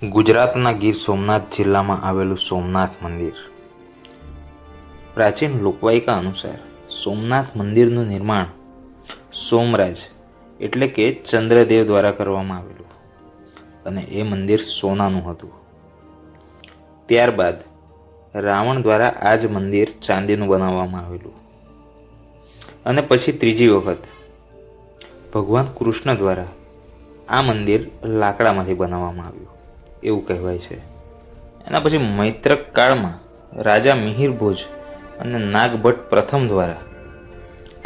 ગુજરાતના ગીર સોમનાથ જિલ્લામાં આવેલું સોમનાથ મંદિર. પ્રાચીન લોકવાયકા અનુસાર સોમનાથ મંદિરનું નિર્માણ સોમરાજ એટલે કે ચંદ્રદેવ દ્વારા કરવામાં આવેલું અને એ મંદિર સોનાનું હતું. ત્યારબાદ રાવણ દ્વારા આ જ મંદિર ચાંદીનું બનાવવામાં આવેલું અને પછી ત્રીજી વખત ભગવાન કૃષ્ણ દ્વારા આ મંદિર લાકડામાંથી બનાવવામાં આવ્યું એવું કહેવાય છે. એના પછી મૈત્રક કાળમાં રાજા મિહિરભોજ અને નાગભટ્ટ પ્રથમ દ્વારા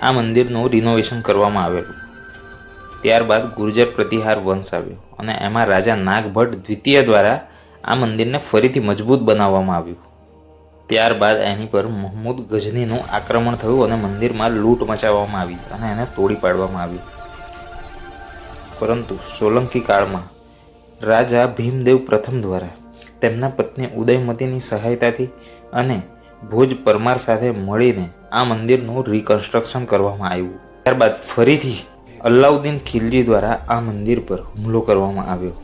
આ મંદિરનું રિનોવેશન કરવામાં આવેલું. ત્યારબાદ ગુર્જર પ્રતિહાર વંશ આવ્યો અને એમાં રાજા નાગભટ્ટ દ્વિતીય દ્વારા આ મંદિરને ફરીથી મજબૂત બનાવવામાં આવ્યું. ત્યારબાદ એની પર મહમૂદ ગઝનીનું આક્રમણ થયું અને મંદિરમાં લૂંટ મચાવવામાં આવી અને એને તોડી પાડવામાં આવ્યું. પરંતુ સોલંકી કાળમાં રાજા ભીમદેવ પ્રથમ દ્વારા તેમના પત્ની ઉદયમતીની સહાયતાથી અને ભોજ પરમાર સાથે મળીને આ મંદિરનું રિકન્સ્ટ્રક્શન કરવામાં આવ્યું. ત્યારબાદ ફરીથી અલાઉદ્દીન ખિલજી દ્વારા આ મંદિર પર હુમલો કરવામાં આવ્યો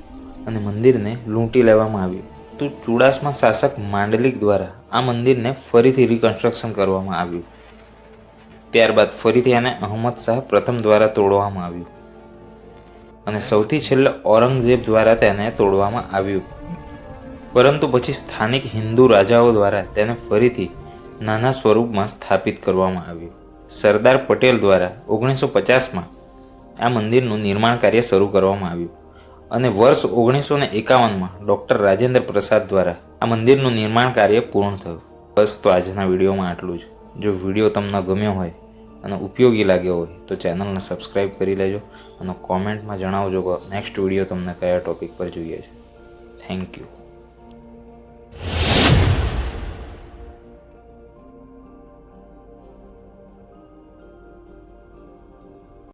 અને મંદિરને લૂંટી લેવામાં આવ્યું. તો ચુડાસમા શાસક માંડલિક દ્વારા આ મંદિરને ફરીથી રિકન્સ્ટ્રક્શન કરવામાં આવ્યું. ત્યારબાદ ફરીથી એને અહમદ શાહ પ્રથમ દ્વારા તોડવામાં આવ્યું અને સૌથી છેલ્લે ઔરંગઝેબ દ્વારા તેને તોડવામાં આવ્યું. પરંતુ પછી સ્થાનિક હિન્દુ રાજાઓ દ્વારા તેને ફરીથી નાના સ્વરૂપમાં સ્થાપિત કરવામાં આવ્યું. સરદાર પટેલ દ્વારા 1950માં આ મંદિરનું નિર્માણ કાર્ય શરૂ કરવામાં આવ્યું અને વર્ષ 1951માં ડૉક્ટર રાજેન્દ્ર પ્રસાદ દ્વારા આ મંદિરનું નિર્માણ કાર્ય પૂર્ણ થયું. બસ તો આજના વિડીયોમાં આટલું જ. જો વિડીયો તમને ગમ્યો હોય અને ઉપયોગી લાગ્યો હોય તો ચેનલને સબસ્ક્રાઈબ કરી લેજો અને કોમેન્ટમાં જણાવજો કે નેક્સ્ટ વિડીયો તમને કયા ટોપિક પર જોઈએ છે. Thank you.